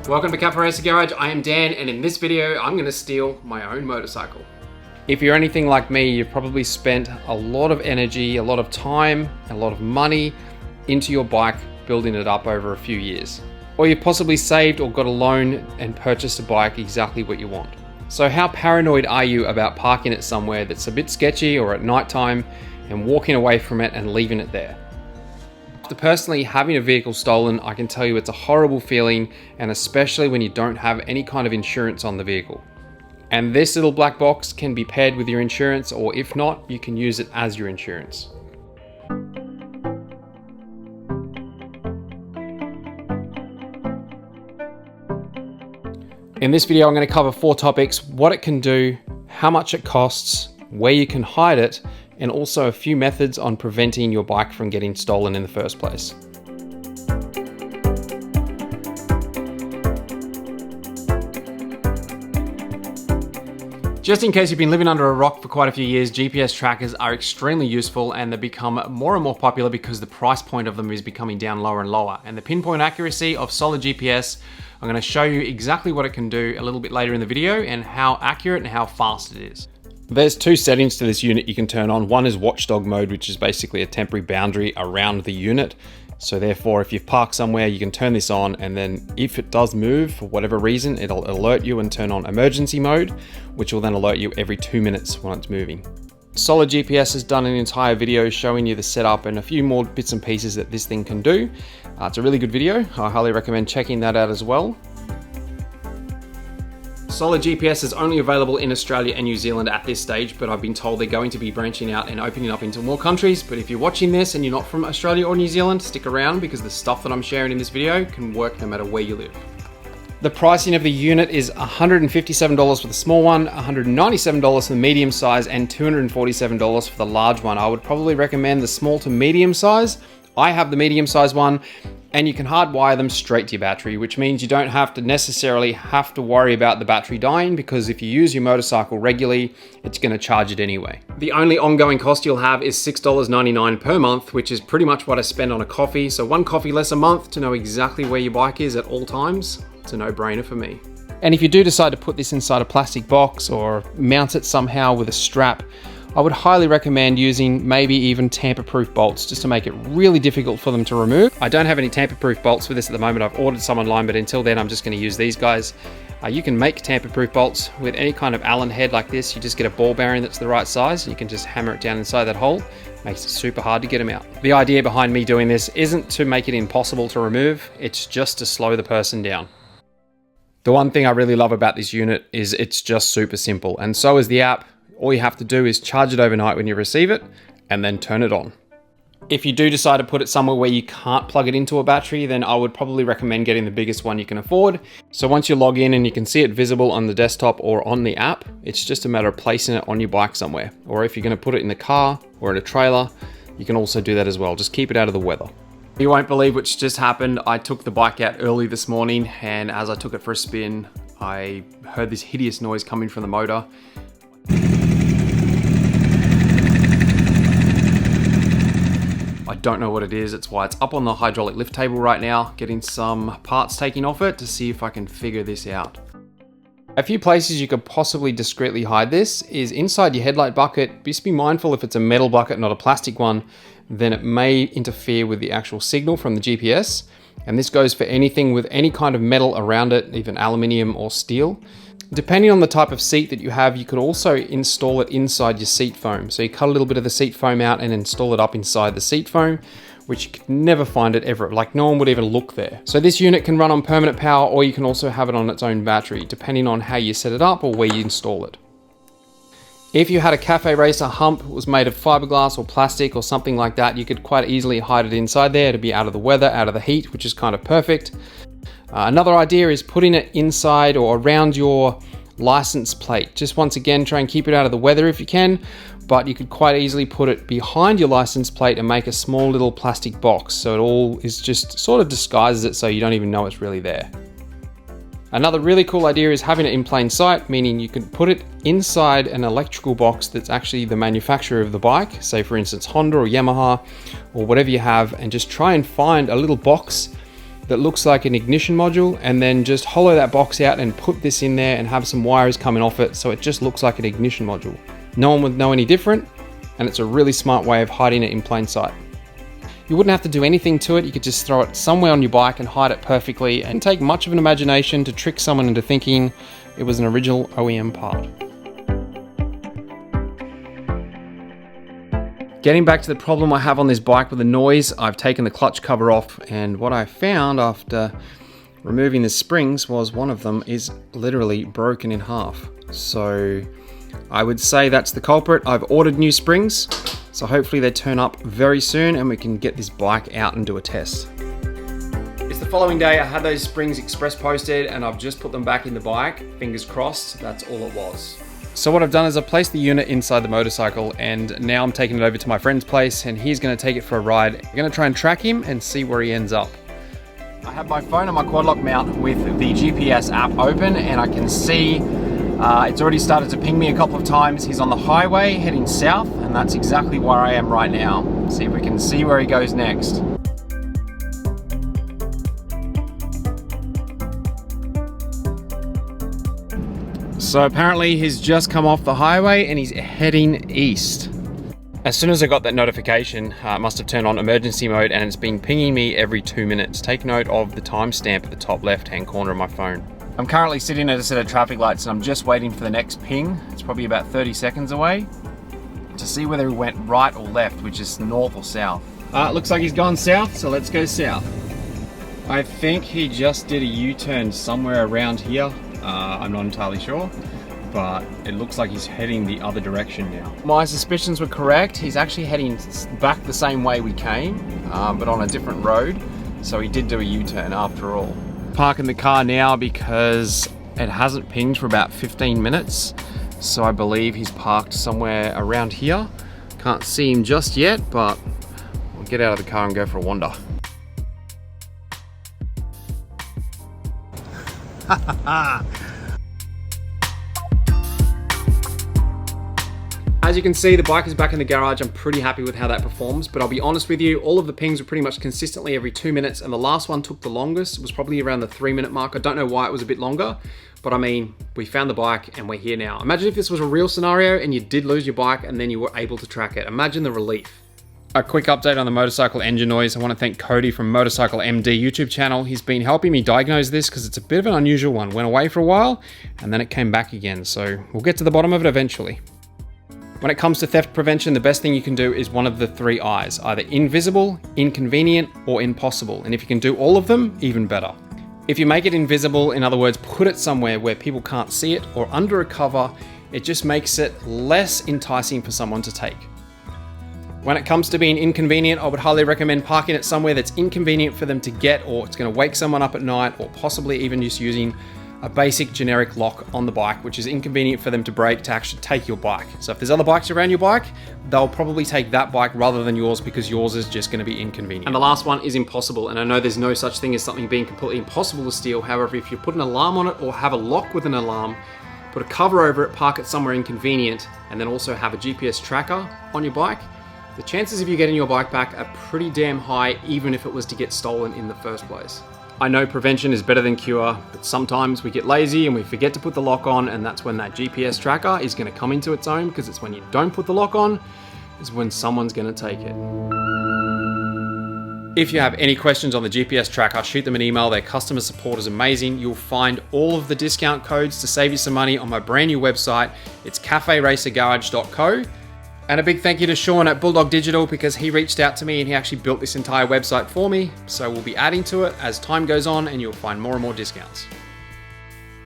Welcome to Capo Racer Garage. I am Dan, and in this video, I'm gonna steal my own motorcycle. If you're anything like me, you've probably spent a lot of energy, a lot of time, a lot of money into your bike, building it up over a few years. Or you've possibly saved or got a loan and purchased a bike exactly what you want. So how paranoid are you about parking it somewhere that's a bit sketchy or at nighttime and walking away from it and leaving it there? After personally having a vehicle stolen, I can tell you it's a horrible feeling, and especially when you don't have any kind of insurance on the vehicle. And this little black box can be paired with your insurance, or if not, you can use it as your insurance. In this video, I'm going to cover 4 topics: what it can do, how much it costs, where you can hide it, and also a few methods on preventing your bike from getting stolen in the first place. Just in case you've been living under a rock for quite a few years, GPS trackers are extremely useful, and they've become more and more popular because the price point of them is becoming down lower and lower. And the pinpoint accuracy of solid GPS, I'm going to show you exactly what it can do a little bit later in the video and how accurate and how fast it is. There's 2 settings to this unit you can turn on. One is watchdog mode, which is basically a temporary boundary around the unit. So therefore, if you've parked somewhere, you can turn this on, and then if it does move for whatever reason, it'll alert you and turn on emergency mode, which will then alert you every 2 minutes when it's moving. Solid GPS has done an entire video showing you the setup and a few more bits and pieces that this thing can do. It's a really good video. I highly recommend checking that out as well. Solid GPS is only available in Australia and New Zealand at this stage, but I've been told they're going to be branching out and opening up into more countries. But if you're watching this and you're not from Australia or New Zealand, stick around, because the stuff that I'm sharing in this video can work no matter where you live. The pricing of the unit is $157 for the small one, $197 for the medium size, and $247 for the large one. I would probably recommend the small to medium size. I have the medium size one, and you can hardwire them straight to your battery, which means you don't have to necessarily worry about the battery dying, because if you use your motorcycle regularly, it's going to charge it anyway. The only ongoing cost you'll have is $6.99 per month, which is pretty much what I spend on a coffee. So 1 coffee less a month to know exactly where your bike is at all times. It's a no-brainer for me. And if you do decide to put this inside a plastic box or mount it somehow with a strap, I would highly recommend using maybe even tamper-proof bolts, just to make it really difficult for them to remove. I don't have any tamper-proof bolts for this at the moment. I've ordered some online, but until then I'm just going to use these guys. You can make tamper-proof bolts with any kind of Allen head like this. You just get a ball bearing that's the right size, and you can just hammer it down inside that hole. Makes it super hard to get them out. The idea behind me doing this isn't to make it impossible to remove, it's just to slow the person down. The one thing I really love about this unit is it's just super simple, and so is the app. All you have to do is charge it overnight when you receive it, and then turn it on. If you do decide to put it somewhere where you can't plug it into a battery, then I would probably recommend getting the biggest one you can afford. So once you log in and you can see it visible on the desktop or on the app, it's just a matter of placing it on your bike somewhere. Or if you're going to put it in the car or in a trailer, you can also do that as well. Just keep it out of the weather. You won't believe what's just happened. I took the bike out early this morning, and as I took it for a spin, I heard this hideous noise coming from the motor. I don't know what it is. It's why it's up on the hydraulic lift table right now, getting some parts taken off it to see if I can figure this out. A few places you could possibly discreetly hide this is inside your headlight bucket. Just be mindful, if it's a metal bucket, not a plastic one, then it may interfere with the actual signal from the GPS. And this goes for anything with any kind of metal around it, even aluminium or steel. Depending on the type of seat that you have, you could also install it inside your seat foam. So you cut a little bit of the seat foam out and install it up inside the seat foam, which you could never find it ever. Like, no one would even look there. So this unit can run on permanent power, or you can also have it on its own battery, depending on how you set it up or where you install it. If you had a Cafe Racer hump, it was made of fiberglass or plastic or something like that, you could quite easily hide it inside there to be out of the weather, out of the heat, which is kind of perfect. Another idea is putting it inside or around your license plate. Just once again, try and keep it out of the weather if you can, but you could quite easily put it behind your license plate and make a small little plastic box, so it all is just sort of disguises it so you don't even know it's really there. Another really cool idea is having it in plain sight, meaning you can put it inside an electrical box that's actually the manufacturer of the bike, say for instance Honda or Yamaha or whatever you have, and just try and find a little box that looks like an ignition module, and then just hollow that box out and put this in there and have some wires coming off it so it just looks like an ignition module. No one would know any different, and it's a really smart way of hiding it in plain sight. You wouldn't have to do anything to it, you could just throw it somewhere on your bike and hide it perfectly, and take much of an imagination to trick someone into thinking it was an original OEM part. Getting back to the problem I have on this bike with the noise, I've taken the clutch cover off, and what I found after removing the springs was one of them is literally broken in half. So I would say that's the culprit. I've ordered new springs, so hopefully they turn up very soon and we can get this bike out and do a test. It's the following day. I had those springs express posted and I've just put them back in the bike. Fingers crossed, that's all it was. So what I've done is I've placed the unit inside the motorcycle, and now I'm taking it over to my friend's place and he's going to take it for a ride. I'm going to try and track him and see where he ends up. I have my phone on my quad lock mount with the GPS app open, and I can see it's already started to ping me a couple of times. He's on the highway heading south, and that's exactly where I am right now. See if we can see where he goes next. So apparently he's just come off the highway and he's heading east. As soon as I got that notification, it must have turned on emergency mode, and it's been pinging me every 2 minutes. Take note of the timestamp at the top left-hand corner of my phone. I'm currently sitting at a set of traffic lights and I'm just waiting for the next ping. It's probably about 30 seconds away to see whether he went right or left, which is north or south. It looks like he's gone south, so let's go south. I think he just did a U-turn somewhere around here. I'm not entirely sure, but it looks like he's heading the other direction now. My suspicions were correct. He's actually heading back the same way we came, but on a different road. So he did do a U-turn after all. Parking the car now because it hasn't pinged for about 15 minutes. So I believe he's parked somewhere around here. Can't see him just yet, but we'll get out of the car and go for a wander. As you can see, the bike is back in the garage. I'm pretty happy with how that performs, but I'll be honest with you, all of the pings were pretty much consistently every 2 minutes, and the last one took the longest. It was probably around the 3-minute mark. I don't know why it was a bit longer, but I mean, we found the bike and we're here now. Imagine if this was a real scenario and you did lose your bike and then you were able to track it. Imagine the relief. A quick update on the motorcycle engine noise. I want to thank Cody from Motorcycle MD YouTube channel. He's been helping me diagnose this because it's a bit of an unusual one. Went away for a while and then it came back again. So we'll get to the bottom of it eventually. When it comes to theft prevention, the best thing you can do is one of the 3 I's, either invisible, inconvenient, or impossible. And if you can do all of them, even better. If you make it invisible, in other words, put it somewhere where people can't see it or under a cover, it just makes it less enticing for someone to take. When it comes to being inconvenient, I would highly recommend parking it somewhere that's inconvenient for them to get, or it's going to wake someone up at night, or possibly even just using a basic generic lock on the bike, which is inconvenient for them to break to actually take your bike. So if there's other bikes around your bike, they'll probably take that bike rather than yours because yours is just going to be inconvenient. And the last one is impossible. And I know there's no such thing as something being completely impossible to steal. However, if you put an alarm on it or have a lock with an alarm, put a cover over it, park it somewhere inconvenient, and then also have a GPS tracker on your bike, the chances of you getting your bike back are pretty damn high, even if it was to get stolen in the first place. I know prevention is better than cure, but sometimes we get lazy and we forget to put the lock on, and that's when that GPS tracker is going to come into its own, because it's when you don't put the lock on is when someone's going to take it. If you have any questions on the GPS tracker, shoot them an email. Their customer support is amazing. You'll find all of the discount codes to save you some money on my brand new website. It's caferacergarage.co. And a big thank you to Sean at Bulldog Digital, because he reached out to me and he actually built this entire website for me. So we'll be adding to it as time goes on and you'll find more and more discounts.